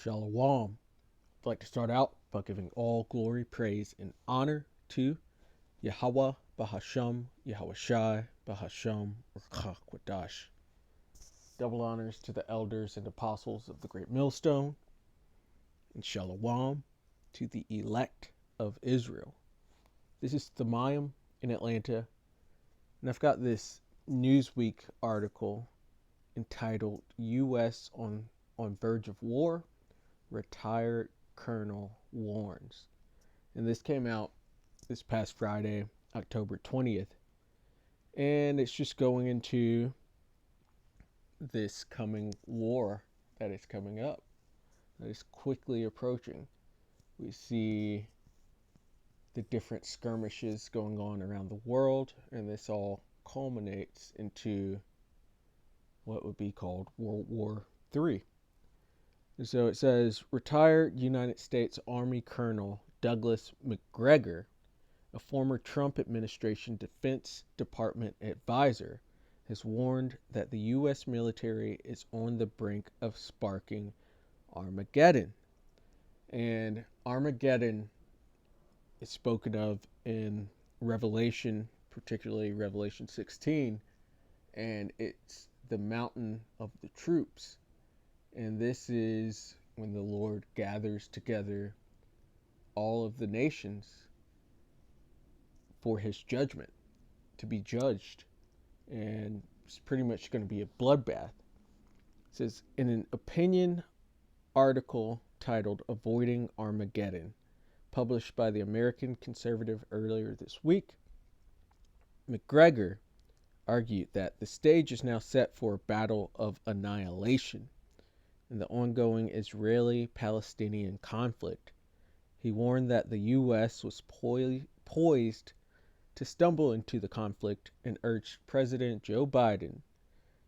Shalom. I'd like to start out by giving all glory, praise, and honor to Yahweh Bahasham, Yahweh Shai, Bahasham, Urchakwadash. Double honors to the elders and apostles of the Great Millstone, and Shalom to the elect of Israel. This is Thamayim in Atlanta, and I've got this Newsweek article entitled U.S. on Verge of War, Retired Colonel Warns. And this came out this past Friday, October 20th. And it's just going into this coming war that is coming up, that is quickly approaching. We see the different skirmishes going on around the world, and this all culminates into what would be called World War III. And so it says, retired United States Army Colonel Douglas Macgregor, a former Trump administration Defense Department advisor, has warned that the U.S. military is on the brink of sparking Armageddon. And Armageddon is spoken of in Revelation, particularly Revelation 16, and it's the mountain of the troops. And this is when the Lord gathers together all of the nations for his judgment, to be judged. And it's pretty much going to be a bloodbath. It says, in an opinion article titled Avoiding Armageddon, published by the American Conservative earlier this week, Macgregor argued that the stage is now set for a battle of annihilation in the ongoing Israeli-Palestinian conflict. He warned that the U.S. was poised to stumble into the conflict and urged President Joe Biden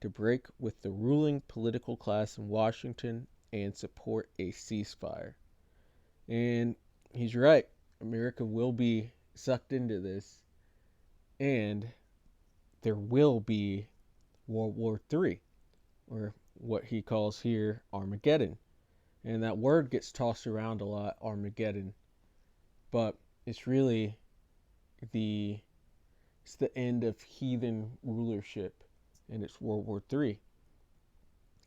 to break with the ruling political class in Washington and support a ceasefire. And he's right. America will be sucked into this, and there will be World War III, or what he calls here Armageddon. And that word gets tossed around a lot, Armageddon, but it's really the end of heathen rulership, and it's World War III.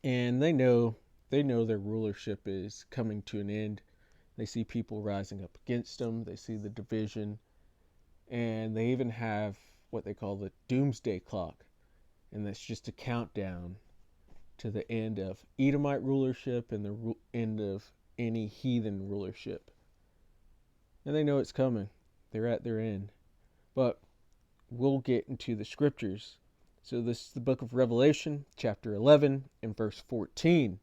And they know their rulership is coming to an end. They see people rising up against them. They see the division, and they even have what they call the doomsday clock, and that's just a countdown to the end of Edomite rulership and the end of any heathen rulership. And they know it's coming. They're at their end. But we'll get into the scriptures. So this is the book of Revelation, chapter 11, and verse 14. It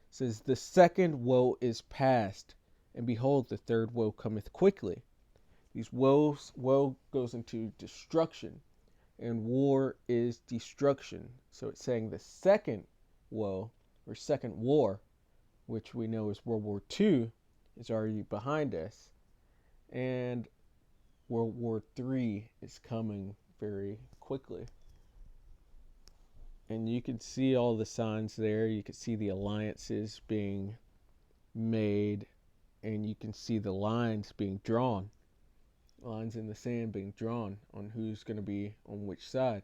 says, the second woe is past, and behold, the third woe cometh quickly. Woe goes into destruction, and war is destruction. So it's saying the second woe, or second war, which we know is World War II, is already behind us. And World War III is coming very quickly. And you can see all the signs there. You can see the alliances being made, and you can see the lines being drawn. Lines in the sand being drawn on who's going to be on which side.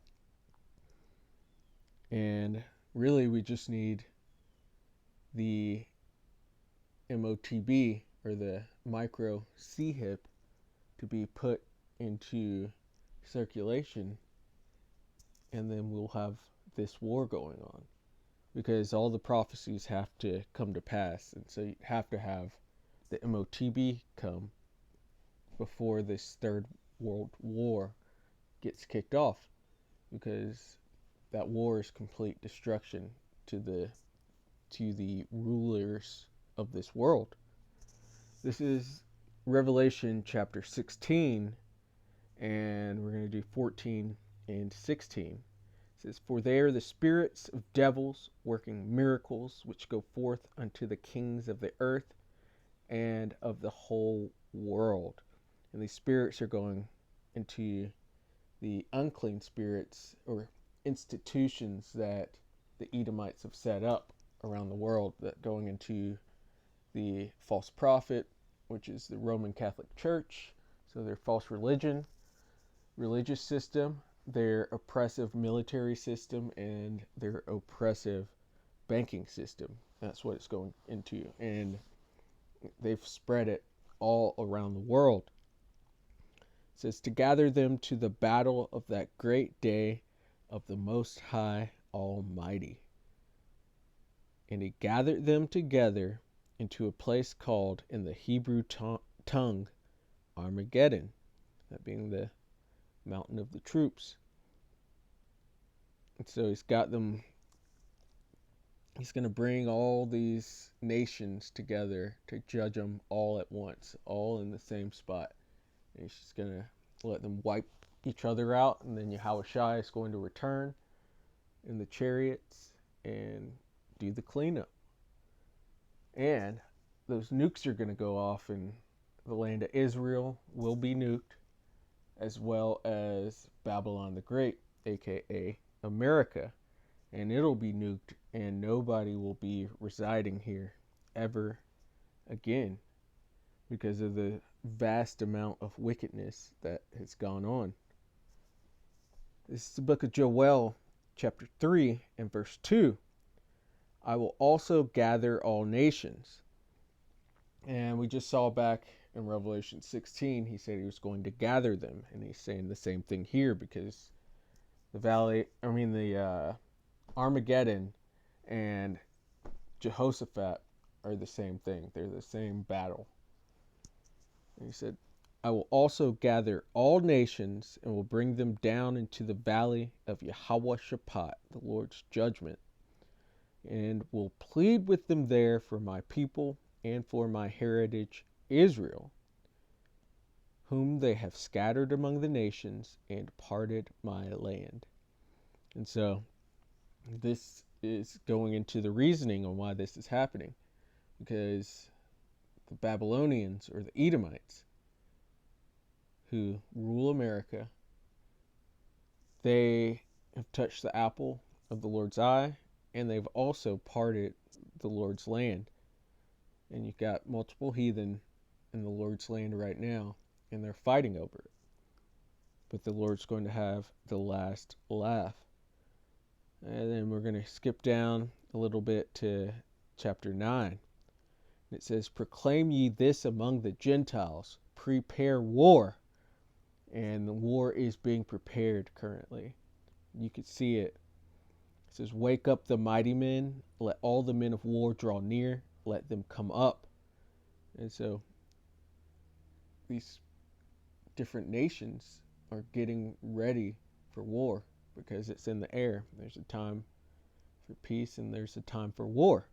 And really, we just need the MOTB, or the micro CHIP, to be put into circulation, and then we'll have this war going on, because all the prophecies have to come to pass. And so you have to have the MOTB come before this third world war gets kicked off, because that war is complete destruction to the rulers of this world. This is Revelation chapter 16, and we're going to do 14 and 16. It says, for they are the spirits of devils working miracles, which go forth unto the kings of the earth and of the whole world. And these spirits are going into the unclean spirits, or institutions that the Edomites have set up around the world, that going into the false prophet, which is the Roman Catholic Church, so their false religious system, their oppressive military system, and their oppressive banking system. That's what it's going into. And they've spread it all around the world. It says, to gather them to the battle of that great day of the Most High Almighty. And he gathered them together into a place called in the Hebrew tongue Armageddon, that being the mountain of the troops. And so he's got them, he's going to bring all these nations together to judge them all at once, all in the same spot. And he's just going to let them wipe each other out, and then Yahushua is going to return in the chariots and do the cleanup. And those nukes are going to go off, and the land of Israel will be nuked, as well as Babylon the Great, aka America. And it'll be nuked, and nobody will be residing here ever again because of the vast amount of wickedness that has gone on. This is the book of Joel, chapter 3 and verse 2. I will also gather all nations. And we just saw back in Revelation 16, he said he was going to gather them. And he's saying the same thing here, because the Armageddon and Jehoshaphat are the same thing. They're the same battle. And he said, I will also gather all nations and will bring them down into the valley of Yahushua, the Lord's judgment, and will plead with them there for my people and for my heritage Israel, whom they have scattered among the nations and parted my land. And so this is going into the reasoning on why this is happening, because the Babylonians, or the Edomites, who rule America, they have touched the apple of the Lord's eye, and they've also parted the Lord's land. And you've got multiple heathen in the Lord's land right now, and they're fighting over it. But the Lord's going to have the last laugh. And then we're going to skip down a little bit to chapter 9. It says, proclaim ye this among the Gentiles, prepare war. And the war is being prepared currently. You can see it. It says, wake up the mighty men, let all the men of war draw near, let them come up. And so these different nations are getting ready for war, because it's in the air. There's a time for peace and there's a time for war.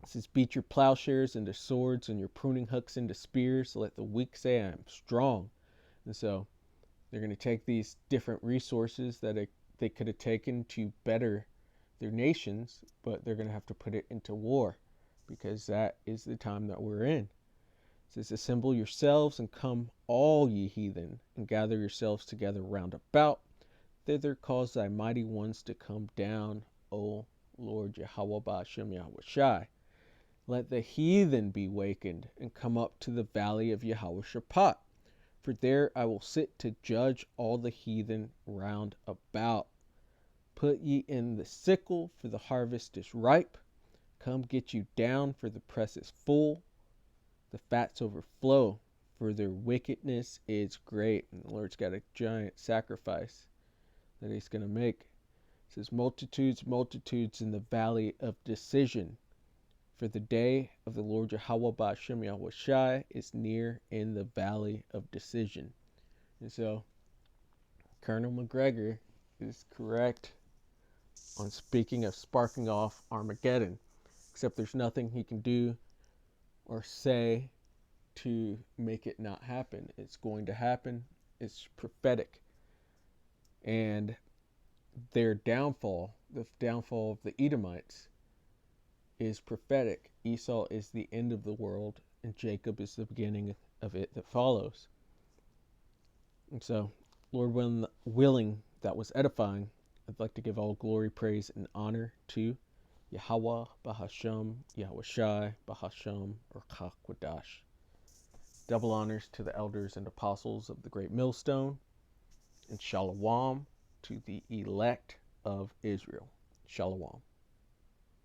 It says, beat your plowshares into swords and your pruning hooks into spears. Let the weak say, I am strong. And so they're going to take these different resources that they could have taken to better their nations, but they're going to have to put it into war, because that is the time that we're in. It says, assemble yourselves and come all ye heathen, and gather yourselves together round about. Thither cause thy mighty ones to come down, O Lord Yahweh Ba'ashem Yahushai. Let the heathen be wakened, and come up to the valley of Yahushua. For there I will sit to judge all the heathen round about. Put ye in the sickle, for the harvest is ripe. Come get you down, for the press is full. The fats overflow, for their wickedness is great. And the Lord's got a giant sacrifice that he's going to make. It says, multitudes, multitudes in the valley of decision. For the day of the Lord Yahweh Ba'ashem Yahushai is near in the valley of decision. And so, Colonel McGregor is correct on speaking of sparking off Armageddon. Except there's nothing he can do or say to make it not happen. It's going to happen. It's prophetic. And their downfall, the downfall of the Edomites, is prophetic. Esau is the end of the world, and Jacob is the beginning of it that follows. And so, Lord willing, that was edifying. I'd like to give all glory, praise, and honor to Yahweh, Bahasham, Yahweh Shai, Bahasham, or Chakwadash. Double honors to the elders and apostles of the Great Millstone, and Shalom to the elect of Israel. Shalom.